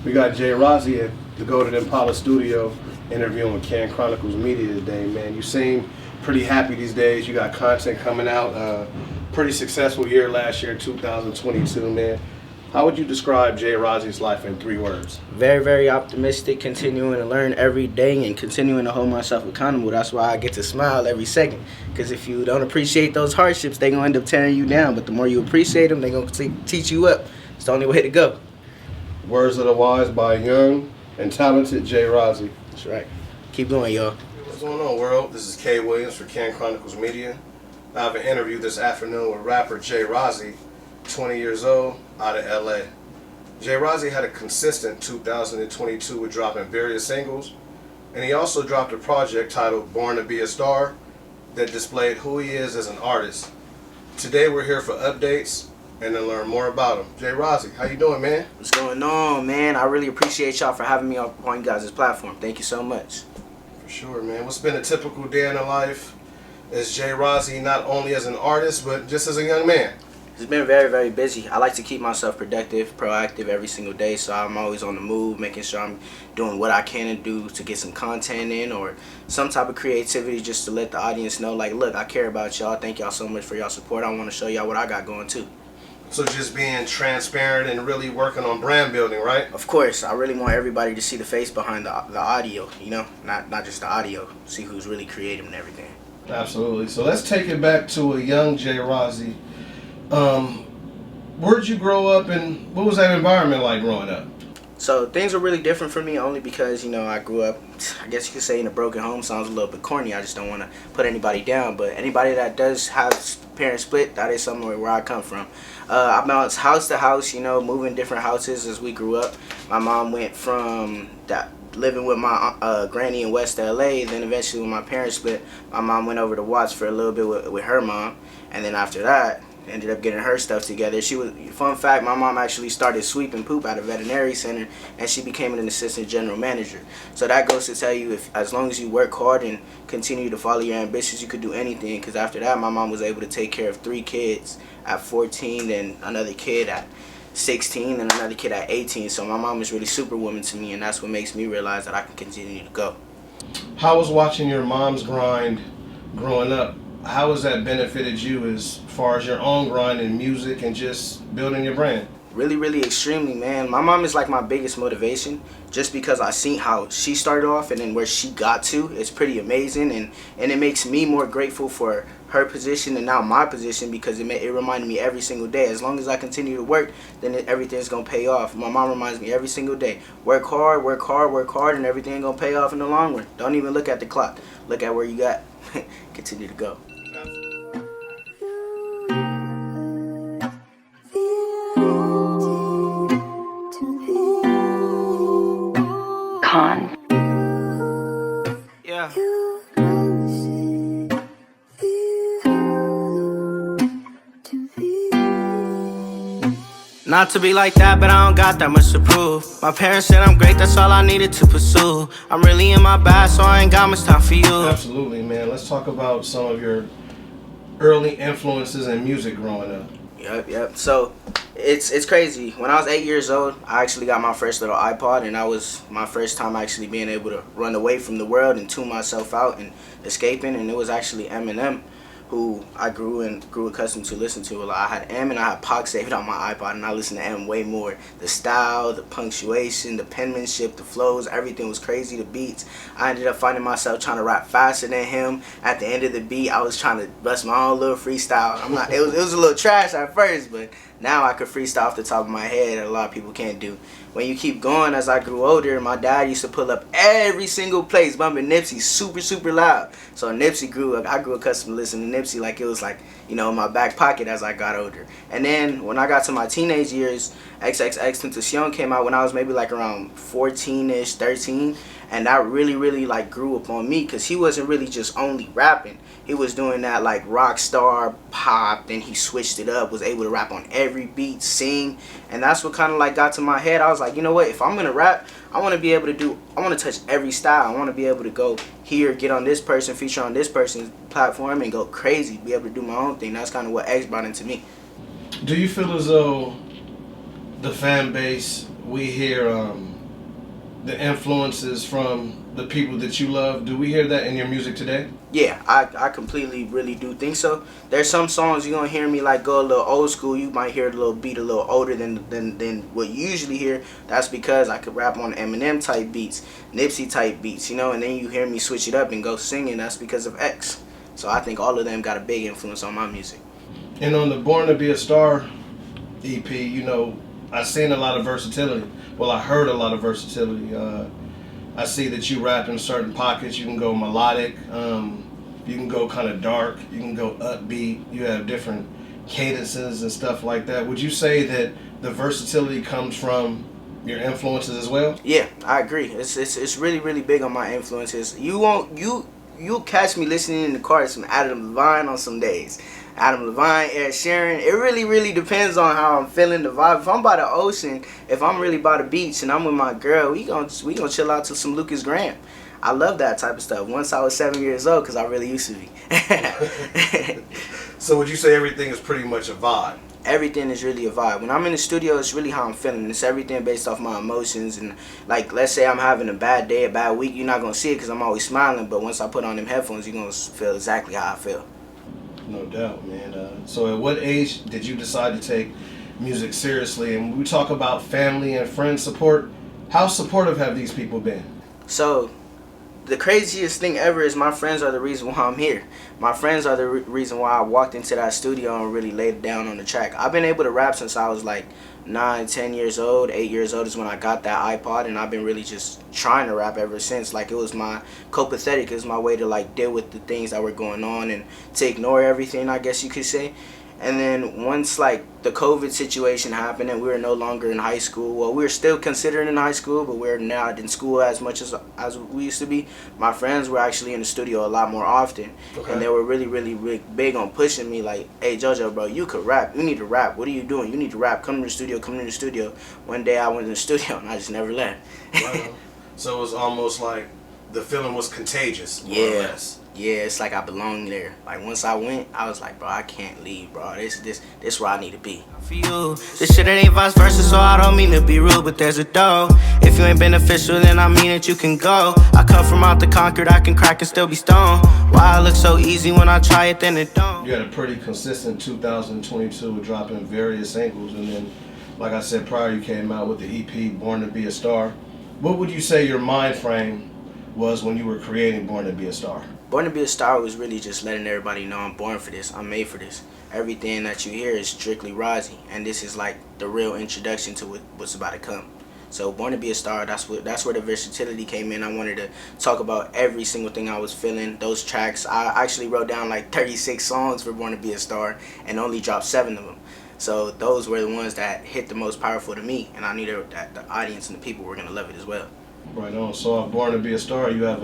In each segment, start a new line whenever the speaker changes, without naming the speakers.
We got Jay Razzi at the Golden Impala studio interviewing with Chronicles Media today, man. You seem pretty happy these days. You got content coming out. Pretty successful year last year, 2022, man. How would you describe Jay Razzi's life in 3 words?
Very, very optimistic, continuing to learn every day and continuing to hold myself accountable. That's why I get to smile every second. Because if you don't appreciate those hardships, they're going to end up tearing you down. But the more you appreciate them, they're going to teach you up. It's the only way to go.
Words of the wise by young and talented Jay Razzi.
That's right. Keep going, y'all.
What's going on, world? This is Kay Williams for Chronicles Media. I have an interview this afternoon with rapper Jay Razzi, 20 years old, out of LA. Jay Razzi had a consistent 2022 with dropping various singles, and he also dropped a project titled Born to Be a Star that displayed who he is as an artist. Today we're here for updates and to learn more about him. Jay Razzi, how you doing, man?
What's going on, man? I really appreciate y'all for having me on you guys' platform. Thank you so much.
For sure, man. What's been a typical day in the life as Jay Razzi, not only as an artist, but just as a young man?
It's been very, very busy. I like to keep myself productive, proactive every single day, so I'm always on the move, making sure I'm doing what I can do to get some content in or some type of creativity just to let the audience know, like, look, I care about y'all. Thank y'all so much for y'all support. I want to show y'all what I got going, too.
So just being transparent and really working on brand building, right?
Of course. I really want everybody to see the face behind the audio, you know, not just the audio, see who's really creative and everything.
Absolutely. So let's take it back to a young Jay Razzi. Where'd you grow up and what was that environment like growing up?
So things were really different for me only because, you know, I grew up, I guess you could say in a broken home. Sounds a little bit corny. I just don't want to put anybody down. But anybody that does have parents split, that is somewhere where I come from. I bounced house to house, you know, moving different houses as we grew up. My mom went from that living with my granny in West LA. Then eventually when my parents split, my mom went over to Watts for a little bit with her mom. And then after that, ended up getting her stuff together. Fun fact, my mom actually started sweeping poop at a veterinary center and she became an assistant general manager. So that goes to tell you, if as long as you work hard and continue to follow your ambitions, you could do anything. Because after that, my mom was able to take care of 3 kids at 14, then another kid at 16, and another kid at 18. So my mom is really superwoman to me, and that's what makes me realize that I can continue to go.
How was watching your mom's grind growing up? How has that benefited you as far as your own grind in music and just building your brand?
Really, really extremely, man. My mom is like my biggest motivation just because I seen how she started off and then where she got to. It's pretty amazing, and it makes me more grateful for her position and now my position because it reminded me every single day. As long as I continue to work, then everything's going to pay off. My mom reminds me every single day. Work hard, work hard, work hard, and everything's going to pay off in the long run. Don't even look at the clock. Look at where you got. Continue to go. Yeah. Not to be like that, but I don't got that much to prove. My parents said I'm great, that's all I needed to pursue. I'm really in my bag, so I ain't got much time for you.
Absolutely, man. Let's talk about some of your early influences in music growing up.
Yep. So it's crazy. When I was 8 years old, I actually got my first little iPod, and that was my first time actually being able to run away from the world and tune myself out and escaping. And it was actually Eminem, who I grew accustomed to listen to a lot. I had M and I had Pac saved on my iPod, and I listened to M way more. The style, the punctuation, the penmanship, the flows, everything was crazy. The beats. I ended up finding myself trying to rap faster than him. At the end of the beat, I was trying to bust my own little freestyle. It was a little trash at first, but now I could freestyle off the top of my head that a lot of people can't do. When you keep going, as I grew older, my dad used to pull up every single place bumping Nipsey super, super loud. So Nipsey I grew accustomed to listening to Nipsey like it was like, you know, in my back pocket as I got older. And then when I got to my teenage years, XXXTentacion came out when I was maybe like around 14-ish, 13. And that really, really like grew up on me because he wasn't really just only rapping. He was doing that like rock star pop, then he switched it up, was able to rap on every beat, sing, and that's what kind of like got to my head. I was like, you know what, if I'm gonna rap, I want to be able to I want to touch every style. I want to be able to go here, get on this person, feature on this person's platform, and go crazy, be able to do my own thing. That's kind of what X brought into me.
Do you feel as though the fan base we hear the influences from the people that you love. Do we hear that in your music today?
Yeah, I completely really do think so. There's some songs you're gonna hear me like go a little old school. You might hear the little beat a little older than what you usually hear. That's because I could rap on Eminem type beats, Nipsey type beats, you know, and then you hear me switch it up and go singing. That's because of X. So I think all of them got a big influence on my music.
And on the Born to Be a Star EP, you know, I seen a lot of versatility. Well, I heard a lot of versatility. I see that you rap in certain pockets. You can go melodic. You can go kind of dark. You can go upbeat. You have different cadences and stuff like that. Would you say that the versatility comes from your influences as well?
Yeah, I agree. It's really really big on my influences. You'll catch me listening in the car to some Adam Levine on some days. Adam Levine, Ed Sheeran. It really, really depends on how I'm feeling, the vibe. If I'm by the ocean, if I'm really by the beach and I'm with my girl, we gonna chill out to some Lucas Graham. I love that type of stuff. Once I was 7 years old, because I really used to be.
So would you say everything is pretty much a vibe?
Everything is really a vibe. When I'm in the studio, it's really how I'm feeling. It's everything based off my emotions. And like, let's say I'm having a bad day, a bad week, you're not gonna see it because I'm always smiling. But once I put on them headphones, you're gonna feel exactly how I feel.
No doubt, man. So at what age did you decide to take music seriously? And when we talk about family and friend support, how supportive have these people been?
So, the craziest thing ever is my friends are the reason why I'm here. My friends are the reason why I walked into that studio and really laid it down on the track. I've been able to rap since I was like 9, 10 years old. 8 years old is when I got that iPod, and I've been really just trying to rap ever since. Like, it was my copacetic. It was my way to like deal with the things that were going on and to ignore everything, I guess you could say. And then once like the COVID situation happened and we were no longer in high school, well, we were still considered in high school, but we're not in school as much as we used to be. My friends were actually in the studio a lot more often. Okay. And they were really, really, really big on pushing me like, hey, JoJo, bro, you could rap. You need to rap. What are you doing? You need to rap. Come to the studio. Come to the studio. One day I went to the studio and I just never left.
Right. So it was almost like the feeling was contagious, more or less.
Yeah, it's like I belong there. Like, once I went, I was like, bro, I can't leave, bro. This where I need to be. For you, this shit ain't vice versa, so I don't mean to be rude, but there's a dough. If you ain't beneficial, then I mean that you can go. I come from out the Concord, I can crack and still be stoned. Why it looks so easy when I try it, then it don't. You
had a pretty consistent 2022 with dropping various angles, and then, like I said prior, you came out with the EP, Born to Be a Star. What would you say your mind frame was when you were creating Born to Be a Star?
Born to Be a Star was really just letting everybody know I'm born for this. I'm made for this. Everything that you hear is strictly Razzi, and this is like the real introduction to what's about to come. So Born to Be a Star, that's where the versatility came in. I wanted to talk about every single thing I was feeling. Those tracks, I actually wrote down like 36 songs for Born to Be a Star and only dropped 7 of them. So those were the ones that hit the most powerful to me, and I knew that the audience and the people were gonna love it as well.
Right on. So on Born to Be a Star, you have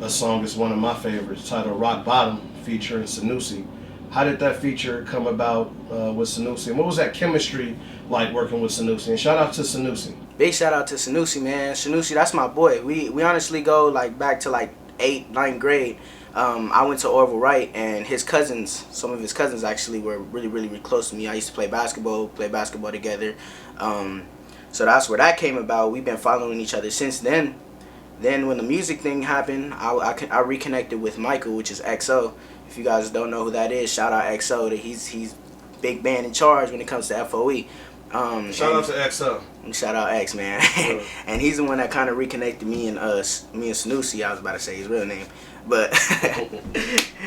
a song that's one of my favorites, titled Rock Bottom, featuring Sanusi. How did that feature come about with Sanusi? And what was that chemistry like working with Sanusi? And shout out to Sanusi.
Big shout out to Sanusi, man. Sanusi, that's my boy. We honestly go like back to like 8th, 9th grade. I went to Orville Wright, and his cousins, some of his cousins actually were really, really, really close to me. I used to play basketball together. So that's where that came about. We've been following each other since then. Then when the music thing happened, I reconnected with Michael, which is XO. If you guys don't know who that is, shout out XO. He's big band in charge when it comes to FOE.
Shout out to XO.
Shout out X, man. Sure. And he's the one that kind of reconnected me and Sanusi. I was about to say his real name, but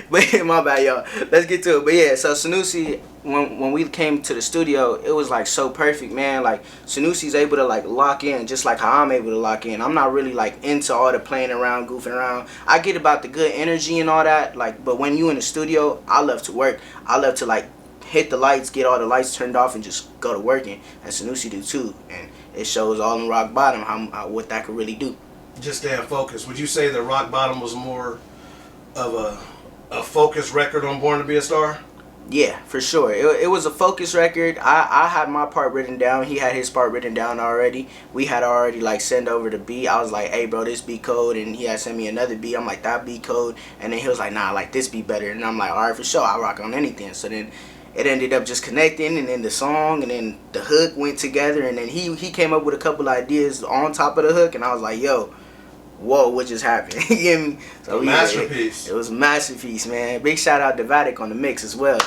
but my bad, y'all. Let's get to it. But yeah, so Sanusi, when we came to the studio, it was like so perfect, man. Like Sanusi's able to like lock in, just like how I'm able to lock in. I'm not really like into all the playing around, goofing around. I get about the good energy and all that, like. But when you in the studio, I love to work. I love to like hit the lights, get all the lights turned off, and just go to working. And Sanusi do too, and it shows all in Rock Bottom how what that could really do.
Just staying focused. Would you say that Rock Bottom was more of a focused record on Born to Be a Star?
Yeah, for sure. It was a focus record. I had my part written down. He had his part written down already. We had already like send over the beat. I was like, hey bro, this beat code, and he had sent me another beat. I'm like, that beat code, and then he was like, nah, I like this beat better, and I'm like, all right, for sure, I rock on anything. So then it ended up just connecting, and then the song and then the hook went together, and then he came up with a couple ideas on top of the hook, and I was like, yo, whoa, what just happened? You get me? So
a masterpiece.
It was a masterpiece, man. Big shout out to Vatic on the mix as well.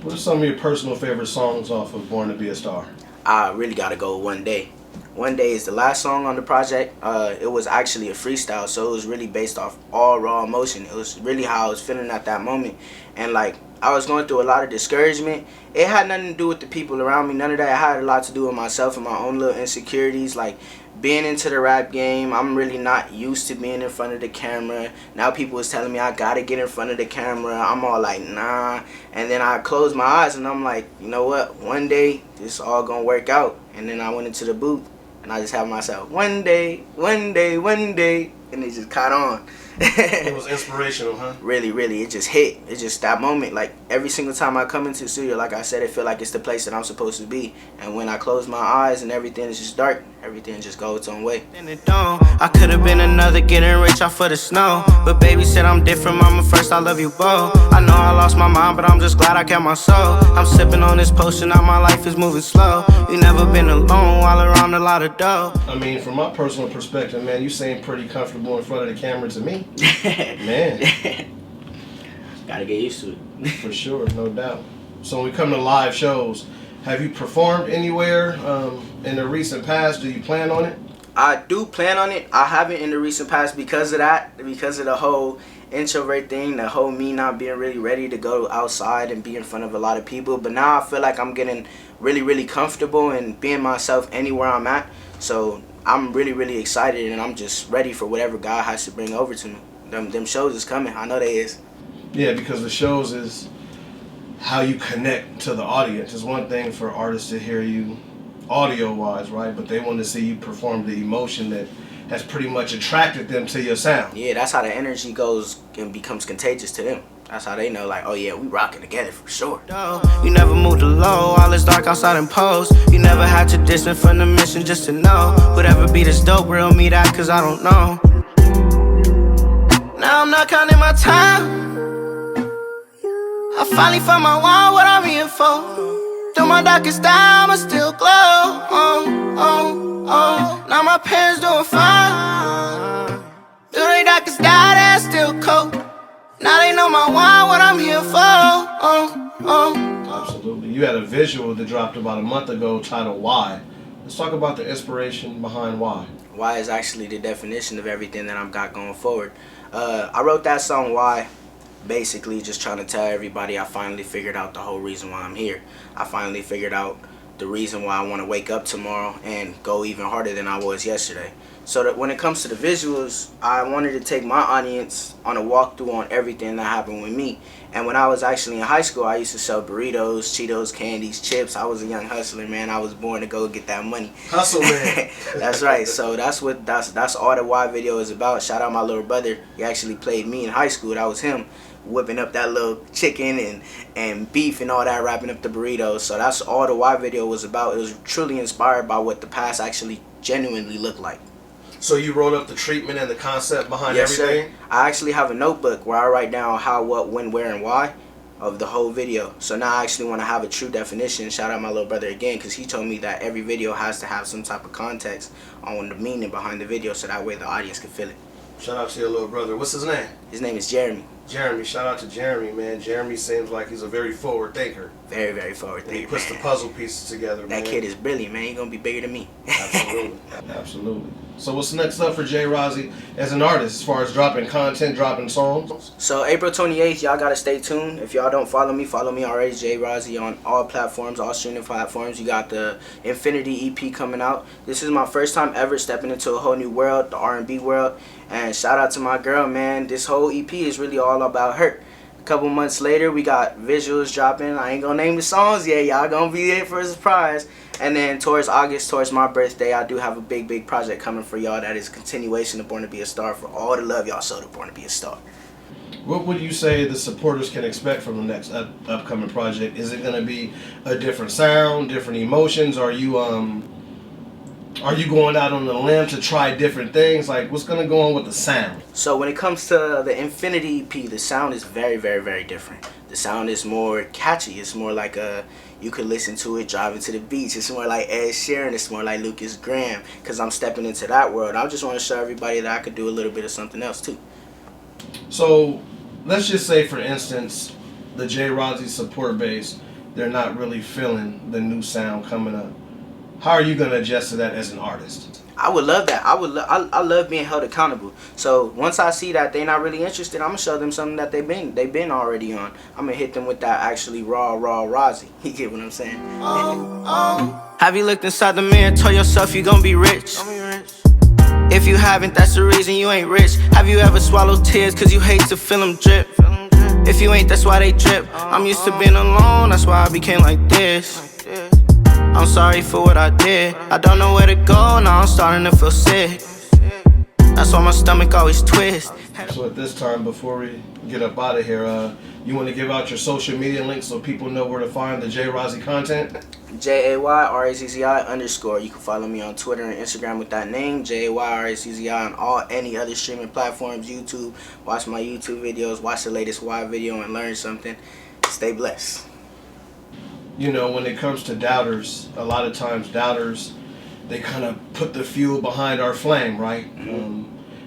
What are some of your personal favorite songs off of Born to Be a Star?
I really gotta go One Day. One Day is the last song on the project. It was actually a freestyle, so it was really based off all raw emotion. It was really how I was feeling at that moment. And like, I was going through a lot of discouragement. It had nothing to do with the people around me, none of that. It had a lot to do with myself and my own little insecurities. Like, being into the rap game, I'm really not used to being in front of the camera. Now people was telling me I gotta get in front of the camera. I'm all like, nah. And then I closed my eyes and I'm like, you know what? One day, this all gonna work out. And then I went into the booth and I just had myself, one day, one day, one day. And it just caught on.
It was inspirational, huh?
Really, really, it just hit. It's just that moment. Like, every single time I come into the studio, like I said, it feel like it's the place that I'm supposed to be. And when I close my eyes and everything is just dark, everything just goes its own way. I could have been another getting rich off of the snow, but baby said I'm different, mama, first I love you both. I know I lost my mind, but I'm just glad I kept my soul. I'm sipping on this potion, now my life is moving slow. You never been alone while around a lot of dough.
I mean, from my personal perspective, man, you seem pretty comfortable in front of the camera to me. Man.
Gotta get used to it.
For sure, no doubt. So when we come to live shows, have you performed anywhere in the recent past? Do you plan on it?
I do plan on it. I haven't in the recent past because of that, because of the whole introvert thing, the whole me not being really ready to go outside and be in front of a lot of people. But now I feel like I'm getting really, really comfortable and being myself anywhere I'm at. So I'm really, really excited, and I'm just ready for whatever God has to bring over to me. Them shows is coming. I know they is.
Yeah, because the shows is how you connect to the audience. It's one thing for artists to hear you audio-wise, right? But they want to see you perform the emotion that has pretty much attracted them to your sound.
Yeah, that's how the energy goes and becomes contagious to them. That's how they know, like, oh yeah, we rocking together for sure. You never moved low, all is dark outside and pose. You never had to distance from the mission just to know. Whatever beat is dope, real me that, cause I don't know. Now I'm not counting my time. I finally found my why, what I'm here for. Through my darkest time, I still glow. Now my parents doing fine. Through their darkest die, they still cope. Now they know my why, what I'm here for.
Absolutely. You had a visual that dropped about a month ago titled Why. Let's talk about the inspiration behind Why.
Why is actually the definition of everything that I've got going forward. I wrote that song Why, basically just trying to tell everybody I finally figured out the whole reason why I'm here. I finally figured out the reason why I want to wake up tomorrow and go even harder than I was yesterday. So that when it comes to the visuals, I wanted to take my audience on a walkthrough on everything that happened with me. And when I was actually in high school, I used to sell burritos, Cheetos, candies, chips. I was a young hustler, man. I was born to go get that money.
Hustle, man.
That's right. So that's all the Why video is about. Shout out my little brother. He actually played me in high school. That was him, whipping up that little chicken and beef and all that, wrapping up the burritos. So that's all the Why video was about. It was truly inspired by what the past actually genuinely looked like.
So you wrote up the treatment and the concept behind
Yes,
everything?
Sir. I actually have a notebook where I write down how, what, when, where, and why of the whole video. So now I actually want to have a true definition. Shout out my little brother again, because he told me that every video has to have some type of context on the meaning behind the video, so that way the audience can feel it.
Shout out to your little brother. What's his name?
His name is Jeremy.
Jeremy. Shout out to Jeremy, man. Jeremy seems like he's a very forward thinker.
Very, very forward thinker.
He puts the puzzle pieces together, man.
That kid is brilliant, man. He's going to be bigger than me.
Absolutely. Absolutely. So what's next up for J. Razzi as an artist as far as dropping content, dropping songs?
So April 28th, y'all got to stay tuned. If y'all don't follow me already. J. Razzi on all platforms, all streaming platforms. You got the Infinity EP coming out. This is my first time ever stepping into a whole new world, the R&B world. And shout out to my girl, man. This whole EP is really all about her. A couple months later, we got visuals dropping. I ain't gonna name the songs yet. Y'all gonna be there for a surprise. And then towards August, towards my birthday, I do have a big, big project coming for y'all. That is a continuation of Born to Be a Star, for all the love y'all showed to Born to Be a Star.
What would you say the supporters can expect from the next upcoming project? Is it gonna be a different sound, different emotions? Are you Are you going out on the limb to try different things? Like, what's gonna go on with the sound?
So when it comes to the Infinity EP, the sound is very, very, very different. The sound is more catchy. It's more like you could listen to it driving to the beach. It's more like Ed Sheeran. It's more like Lucas Graham, because I'm stepping into that world. I just want to show everybody that I could do a little bit of something else too.
So let's just say, for instance, the J. Razzi support base, they're not really feeling the new sound coming up. How are you gonna adjust to that as an artist?
I would love that. I love being held accountable. So once I see that they're not really interested, I'm gonna show them something that they've been already on. I'm gonna hit them with that actually raw Razzi. You get what I'm saying? Have you looked inside the mirror, told yourself you gonna be rich? If you haven't, that's the reason you ain't rich. Have you ever swallowed tears cause you hate to feel them drip? If you ain't, that's why they drip. I'm used to being alone, that's why I became like this. I'm sorry for what I did. I don't know where to go, now I'm starting to feel sick. That's why my stomach always twists.
So at this time, before we get up out of here, you want to give out your social media links so people know where to find the J. Razzi content?
JAYRAZZI_. You can follow me on Twitter and Instagram with that name, JAYRAZZI, on any other streaming platforms, YouTube. Watch my YouTube videos, watch the latest Y video and learn something. Stay blessed.
You know, when it comes to doubters, a lot of times doubters, they kind of put the fuel behind our flame, right?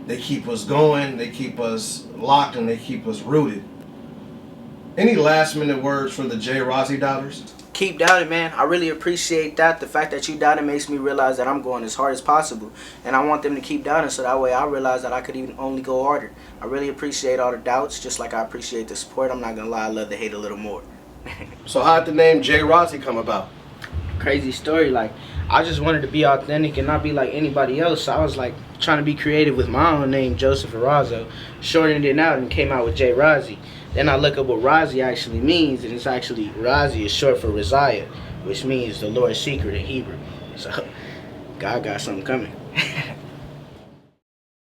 They keep us going, they keep us locked, and they keep us rooted. Any last minute words for the J. Razzi doubters?
Keep doubting, man. I really appreciate that. The fact that you doubted makes me realize that I'm going as hard as possible. And I want them to keep doubting so that way I realize that I could even only go harder. I really appreciate all the doubts, just like I appreciate the support. I'm not going to lie, I love the hate a little more.
So how'd the name J. Razzi come about?
Crazy story. Like, I just wanted to be authentic and not be like anybody else. So I was like trying to be creative with my own name, Joseph Arazo. Shortened it out and came out with J. Razzi. Then I look up what Razzi actually means, and it's actually Razzi is short for Raziah, which means the Lord's secret in Hebrew. So God got something coming.